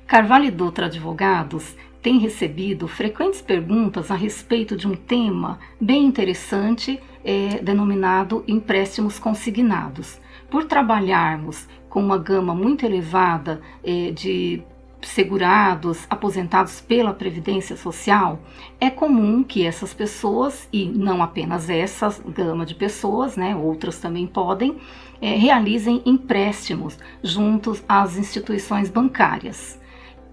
Carvalho e Dutra Advogados tem recebido frequentes perguntas a respeito de um tema bem interessante, denominado empréstimos consignados. Por trabalharmos com uma gama muito elevada de segurados, aposentados pela Previdência Social, é comum que essas pessoas, e não apenas essa gama de pessoas, outras também podem, realizem empréstimos juntos às instituições bancárias.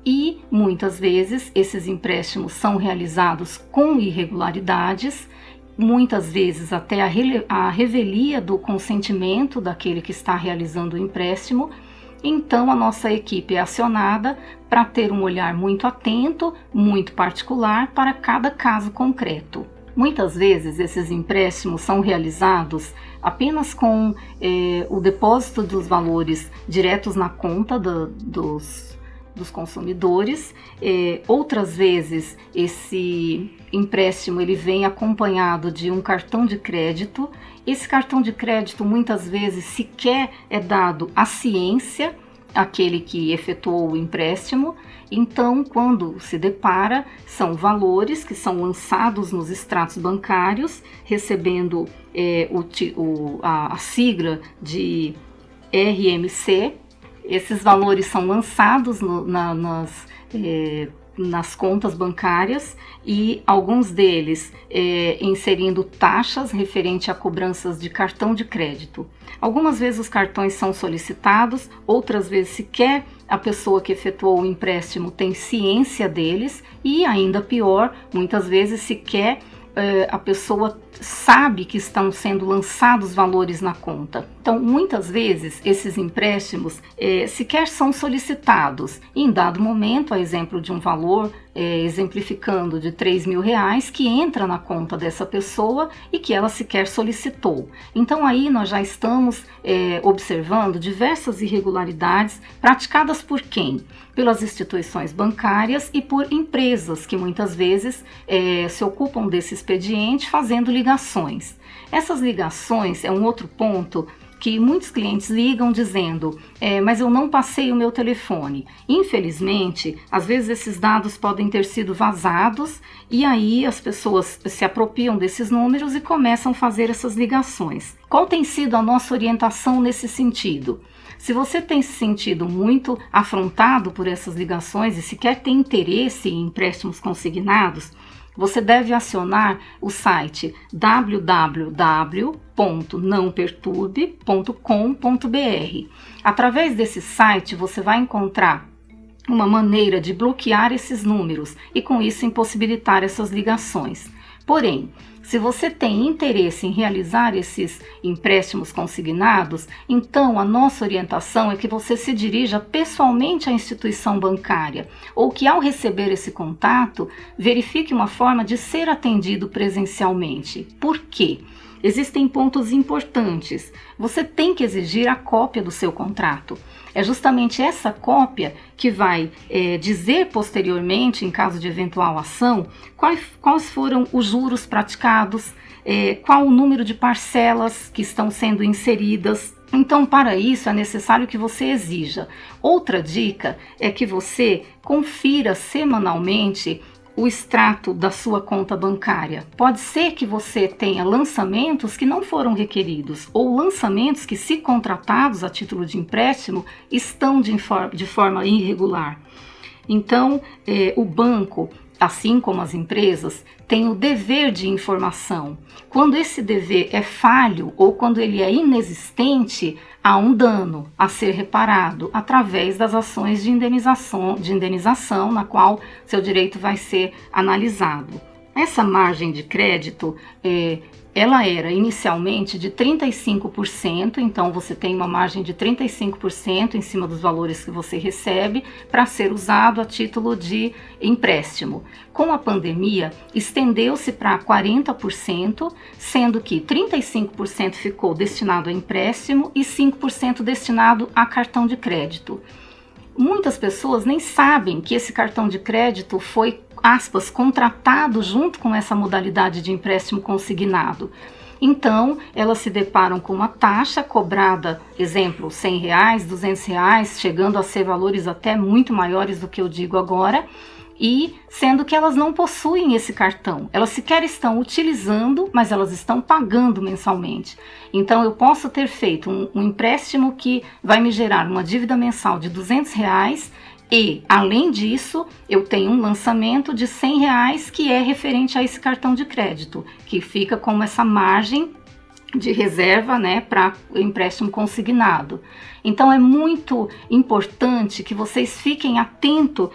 E muitas vezes esses empréstimos são realizados com irregularidades, muitas vezes até a revelia do consentimento daquele que está realizando o empréstimo. Então a nossa equipe é acionada para ter um olhar muito atento, muito particular para cada caso concreto. Muitas vezes esses empréstimos são realizados apenas com o depósito dos valores diretos na conta dos consumidores. Outras vezes esse empréstimo ele vem acompanhado de um cartão de crédito. Esse cartão de crédito muitas vezes sequer é dado à ciência, aquele que efetuou o empréstimo. Então, quando se depara, são valores que são lançados nos extratos bancários, recebendo a sigla de RMC. Esses valores são lançados nas contas bancárias e alguns deles inserindo taxas referente a cobranças de cartão de crédito. Algumas vezes os cartões são solicitados, outras vezes sequer a pessoa que efetuou o empréstimo tem ciência deles e, ainda pior, muitas vezes sequer a pessoa sabe que estão sendo lançados valores na conta. Então, muitas vezes, esses empréstimos sequer são solicitados. E, em dado momento, a exemplo de um valor, exemplificando de R$3.000, que entra na conta dessa pessoa e que ela sequer solicitou. Então, aí nós já estamos observando diversas irregularidades praticadas por quem? Pelas instituições bancárias e por empresas que muitas vezes se ocupam desse expediente fazendo ligações. Essas ligações é um outro ponto que muitos clientes ligam dizendo, mas eu não passei o meu telefone. Infelizmente, às vezes esses dados podem ter sido vazados e aí as pessoas se apropriam desses números e começam a fazer essas ligações. Qual tem sido a nossa orientação nesse sentido? Se você tem se sentido muito afrontado por essas ligações e sequer tem interesse em empréstimos consignados, você deve acionar o site www.nãoperturbe.com.br. Através desse site você vai encontrar uma maneira de bloquear esses números e com isso impossibilitar essas ligações. Porém, se você tem interesse em realizar esses empréstimos consignados, então a nossa orientação é que você se dirija pessoalmente à instituição bancária ou que, ao receber esse contato, verifique uma forma de ser atendido presencialmente. Por quê? Existem pontos importantes. Você tem que exigir a cópia do seu contrato. É justamente essa cópia que vai dizer posteriormente, em caso de eventual ação, quais foram os juros praticados, qual o número de parcelas que estão sendo inseridas. Então, para isso, é necessário que você exija. Outra dica é que você confira semanalmente o extrato da sua conta bancária. Pode ser que você tenha lançamentos que não foram requeridos ou lançamentos que, se contratados a título de empréstimo, estão de forma irregular. Então, o banco, assim como as empresas, tem o dever de informação. Quando esse dever é falho ou quando ele é inexistente, há um dano a ser reparado através das ações de indenização na qual seu direito vai ser analisado. Essa margem de crédito ela era inicialmente de 35%, então você tem uma margem de 35% em cima dos valores que você recebe para ser usado a título de empréstimo. Com a pandemia, estendeu-se para 40%, sendo que 35% ficou destinado a empréstimo e 5% destinado a cartão de crédito. Muitas pessoas nem sabem que esse cartão de crédito foi, aspas, contratado junto com essa modalidade de empréstimo consignado. Então, elas se deparam com uma taxa cobrada, exemplo, R$100, R$200, chegando a ser valores até muito maiores do que eu digo agora, e sendo que elas não possuem esse cartão. Elas sequer estão utilizando, mas elas estão pagando mensalmente. Então, eu posso ter feito um empréstimo que vai me gerar uma dívida mensal de R$200 e, além disso, eu tenho um lançamento de R$100 que é referente a esse cartão de crédito, que fica como essa margem de reserva, né, para empréstimo consignado. Então é muito importante que vocês fiquem atentos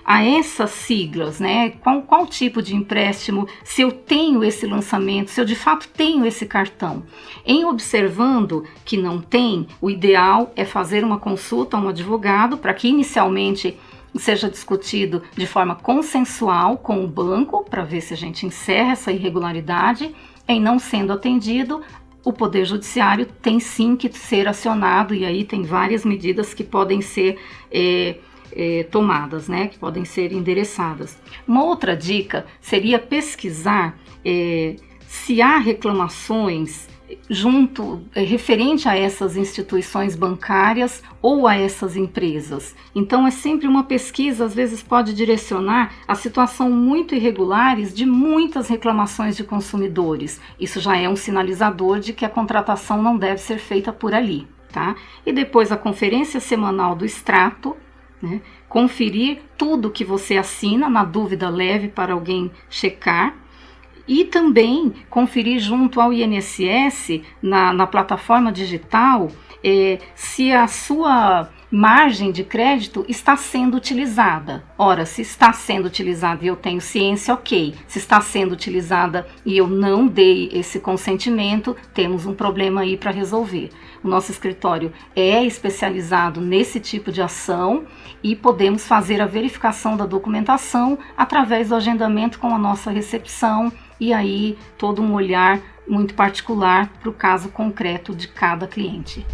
a essas siglas, né? Qual tipo de empréstimo, se eu tenho esse lançamento, se eu de fato tenho esse cartão. Em observando que não tem, o ideal é fazer uma consulta a um advogado para que inicialmente seja discutido de forma consensual com o banco, para ver se a gente encerra essa irregularidade. Em não sendo atendido, o Poder Judiciário tem sim que ser acionado, e aí tem várias medidas que podem ser tomadas, né, que podem ser endereçadas. Uma outra dica seria pesquisar se há reclamações referente a essas instituições bancárias ou a essas empresas. Então é sempre uma pesquisa, às vezes pode direcionar a situação muito irregulares de muitas reclamações de consumidores. Isso já é um sinalizador de que a contratação não deve ser feita por ali, tá? E depois a conferência semanal do extrato, né? Conferir tudo que você assina, na dúvida leve para alguém checar. E também conferir junto ao INSS, na plataforma digital, se a sua margem de crédito está sendo utilizada. Ora, se está sendo utilizada e eu tenho ciência, ok. Se está sendo utilizada e eu não dei esse consentimento, temos um problema aí para resolver. O nosso escritório é especializado nesse tipo de ação e podemos fazer a verificação da documentação através do agendamento com a nossa recepção, e aí todo um olhar muito particular para o caso concreto de cada cliente.